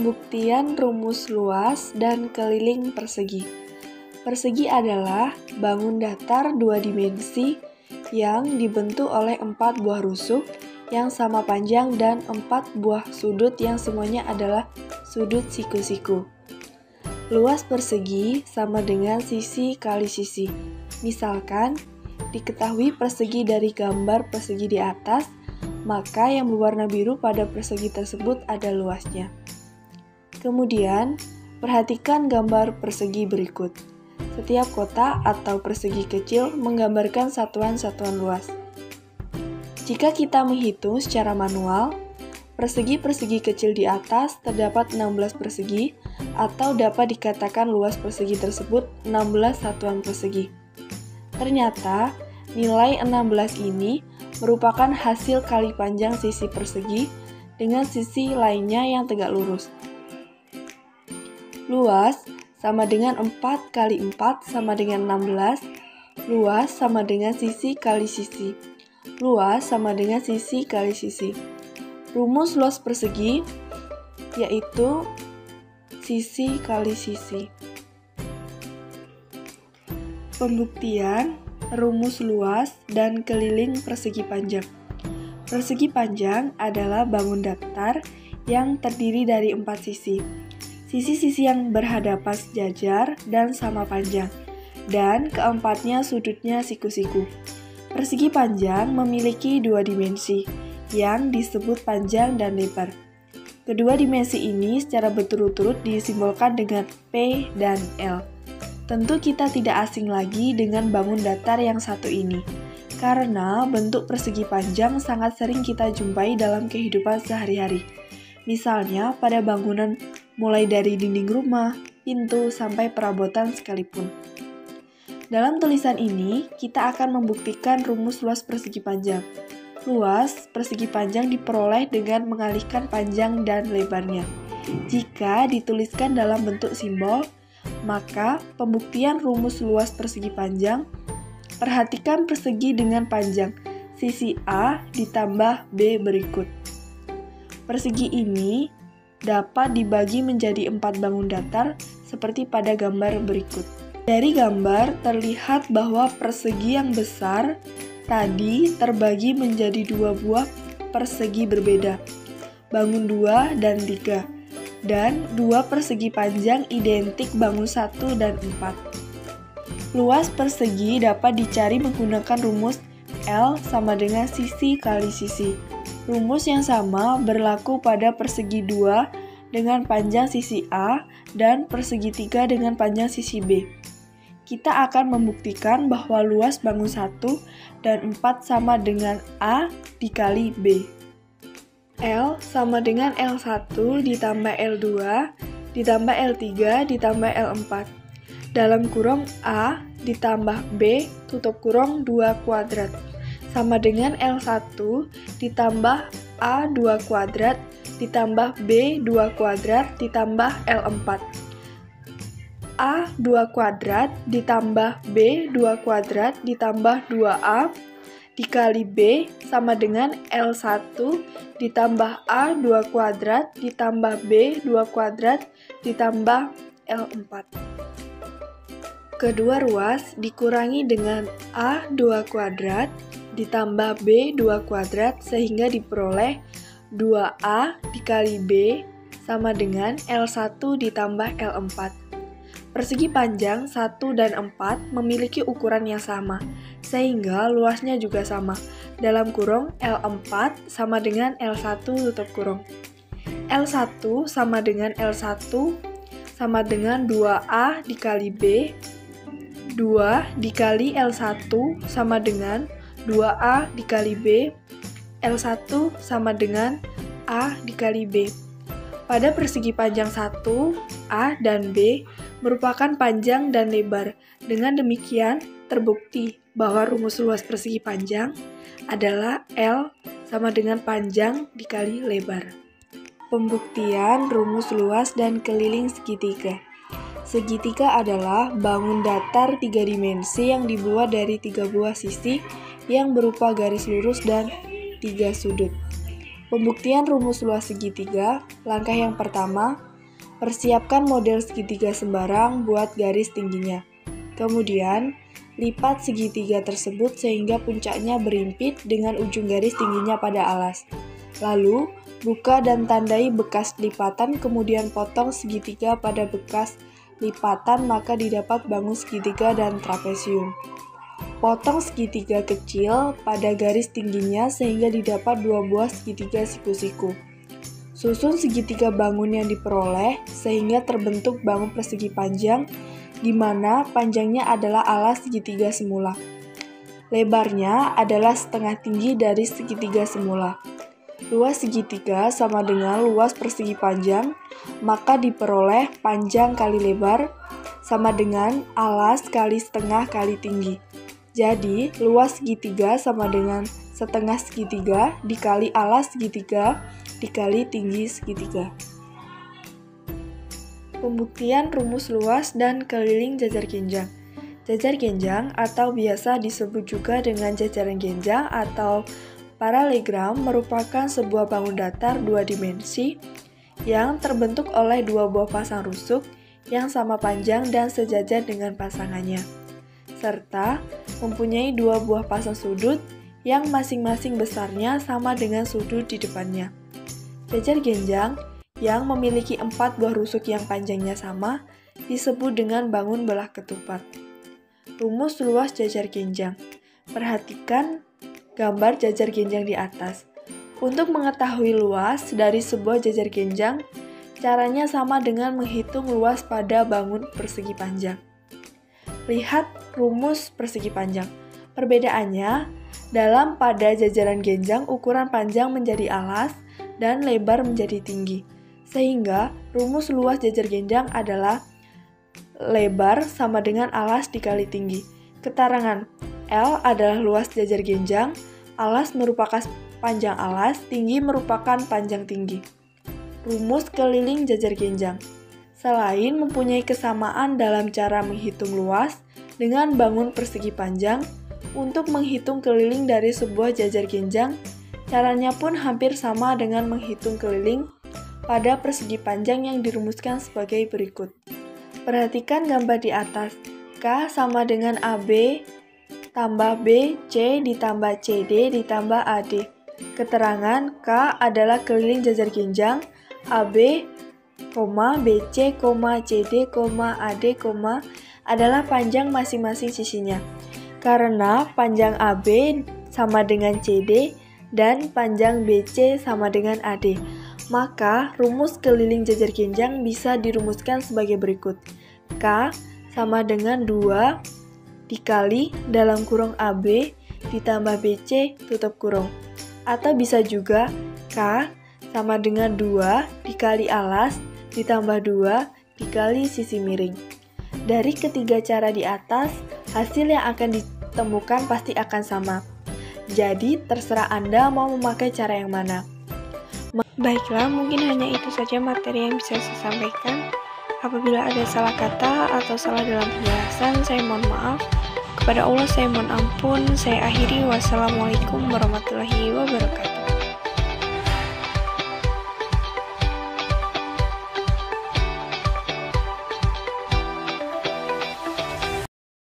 Pembuktian rumus luas dan keliling persegi. Persegi adalah bangun datar dua dimensi yang dibentuk oleh 4 buah rusuk yang sama panjang dan 4 buah sudut yang semuanya adalah sudut siku-siku. Luas persegi sama dengan sisi kali sisi. Misalkan, diketahui persegi dari gambar persegi di atas, maka yang berwarna biru pada persegi tersebut ada luasnya. Kemudian, perhatikan gambar persegi berikut. Setiap kotak atau persegi kecil menggambarkan satuan-satuan luas. Jika kita menghitung secara manual, persegi-persegi kecil di atas terdapat 16 persegi, atau dapat dikatakan luas persegi tersebut 16 satuan persegi. Ternyata, nilai 16 ini merupakan hasil kali panjang sisi persegi dengan sisi lainnya yang tegak lurus. Luas sama dengan 4 kali 4 sama dengan 16. Luas sama dengan sisi kali sisi. Luas sama dengan sisi kali sisi. Rumus luas persegi yaitu sisi kali sisi. Pembuktian rumus luas dan keliling persegi panjang. Persegi panjang adalah bangun datar yang terdiri dari 4 sisi. Sisi-sisi yang berhadapan sejajar dan sama panjang, dan keempatnya sudutnya siku-siku. Persegi panjang memiliki 2 dimensi, yang disebut panjang dan lebar. Kedua dimensi ini secara berturut-turut disimbolkan dengan P dan L. Tentu kita tidak asing lagi dengan bangun datar yang satu ini, karena bentuk persegi panjang sangat sering kita jumpai dalam kehidupan sehari-hari. Misalnya pada bangunan mulai dari dinding rumah, pintu, sampai perabotan sekalipun. Dalam tulisan ini, kita akan membuktikan rumus luas persegi panjang. Luas persegi panjang diperoleh dengan mengalihkan panjang dan lebarnya. Jika dituliskan dalam bentuk simbol, maka pembuktian rumus luas persegi panjang, perhatikan persegi dengan panjang sisi A ditambah B berikut. Persegi ini dapat dibagi menjadi 4 bangun datar seperti pada gambar berikut. Dari gambar terlihat bahwa persegi yang besar tadi terbagi menjadi 2 buah persegi berbeda, bangun 2 dan 3, dan 2 persegi panjang identik bangun 1 dan 4. Luas persegi dapat dicari menggunakan rumus L sama dengan sisi kali sisi. Rumus yang sama berlaku pada persegi 2 dengan panjang sisi A dan persegi 3 dengan panjang sisi B. Kita akan membuktikan bahwa luas bangun 1 dan 4 sama dengan A dikali B. L sama dengan L1 ditambah L2 ditambah L3 ditambah L4. Dalam kurung A ditambah B tutup kurung 2 kuadrat sama dengan L1 ditambah A2 kuadrat ditambah B2 kuadrat ditambah L4. A2 kuadrat ditambah B2 kuadrat ditambah 2A dikali B sama dengan L1 ditambah A2 kuadrat ditambah B2 kuadrat ditambah L4. Kedua ruas dikurangi dengan A2 kuadrat ditambah B2 kuadrat sehingga diperoleh 2A dikali B sama dengan L1 ditambah L4. Persegi panjang 1 dan 4 memiliki ukuran yang sama, sehingga luasnya juga sama. Dalam kurung L4 sama dengan L1 tutup kurung. L1 sama dengan L1 sama dengan 2A dikali B. 2 dikali L1 sama dengan 2A dikali B. L1 sama dengan A dikali B. Pada persegi panjang 1, A dan B merupakan panjang dan lebar. Dengan demikian, terbukti bahwa rumus luas persegi panjang adalah L sama dengan panjang dikali lebar. Pembuktian rumus luas dan keliling segitiga. Segitiga adalah bangun datar 3 dimensi yang dibuat dari 3 buah sisi yang berupa garis lurus dan 3 sudut. Pembuktian rumus luas segitiga, langkah yang pertama, Persiapkan model segitiga sembarang buat garis tingginya. Kemudian, lipat segitiga tersebut sehingga puncaknya berimpit dengan ujung garis tingginya pada alas. Lalu, buka dan tandai bekas lipatan, kemudian potong segitiga pada bekas lipatan, maka didapat bangun segitiga dan trapesium. Potong segitiga kecil pada garis tingginya sehingga didapat 2 buah segitiga siku-siku. Susun segitiga bangun yang diperoleh sehingga terbentuk bangun persegi panjang, di mana panjangnya adalah alas segitiga semula. Lebarnya adalah setengah tinggi dari segitiga semula. Luas segitiga sama dengan luas persegi panjang, maka diperoleh panjang kali lebar sama dengan alas kali setengah kali tinggi. Jadi, luas segitiga sama dengan setengah segitiga dikali alas segitiga dikali tinggi segitiga. Pembuktian rumus luas dan keliling jajar genjang. Jajar genjang atau biasa disebut juga dengan jajaran genjang atau paralegram merupakan sebuah bangun datar 2 dimensi yang terbentuk oleh 2 buah pasang rusuk yang sama panjang dan sejajar dengan pasangannya, serta mempunyai 2 buah pasang sudut yang masing-masing besarnya sama dengan sudut di depannya. Jajar genjang yang memiliki 4 buah rusuk yang panjangnya sama disebut dengan bangun belah ketupat. Rumus luas jajar genjang. Perhatikan gambar jajar genjang di atas. Untuk mengetahui luas dari sebuah jajar genjang, caranya sama dengan menghitung luas pada bangun persegi panjang. Lihat rumus persegi panjang. Perbedaannya, dalam pada jajaran genjang ukuran panjang menjadi alas dan lebar menjadi tinggi. Sehingga rumus luas jajar genjang adalah lebar sama dengan alas dikali tinggi. Keterangan L adalah luas jajar genjang, alas merupakan panjang alas, tinggi merupakan panjang tinggi. Rumus keliling jajar genjang. Selain mempunyai kesamaan dalam cara menghitung luas dengan bangun persegi panjang, untuk menghitung keliling dari sebuah jajar genjang, caranya pun hampir sama dengan menghitung keliling pada persegi panjang yang dirumuskan sebagai berikut. Perhatikan gambar di atas. K sama dengan AB tambah BC ditambah CD ditambah AD. Keterangan K adalah keliling jajar genjang, AB, BC, CD, AD, adalah panjang masing-masing sisinya. Karena panjang AB sama dengan CD dan panjang BC sama dengan AD, maka rumus keliling jajar genjang bisa dirumuskan sebagai berikut. K sama dengan 2 dikali dalam kurung AB ditambah BC tutup kurung. Atau bisa juga K sama dengan 2 dikali alas ditambah 2 dikali sisi miring. Dari ketiga cara di atas, hasil yang akan ditemukan pasti akan sama. Jadi, terserah Anda mau memakai cara yang mana. Baiklah, mungkin hanya itu saja materi yang bisa saya sampaikan. Apabila ada salah kata atau salah dalam penjelasan, saya mohon maaf. Kepada Allah saya mohon ampun. Saya akhiri. Wassalamualaikum warahmatullahi wabarakatuh.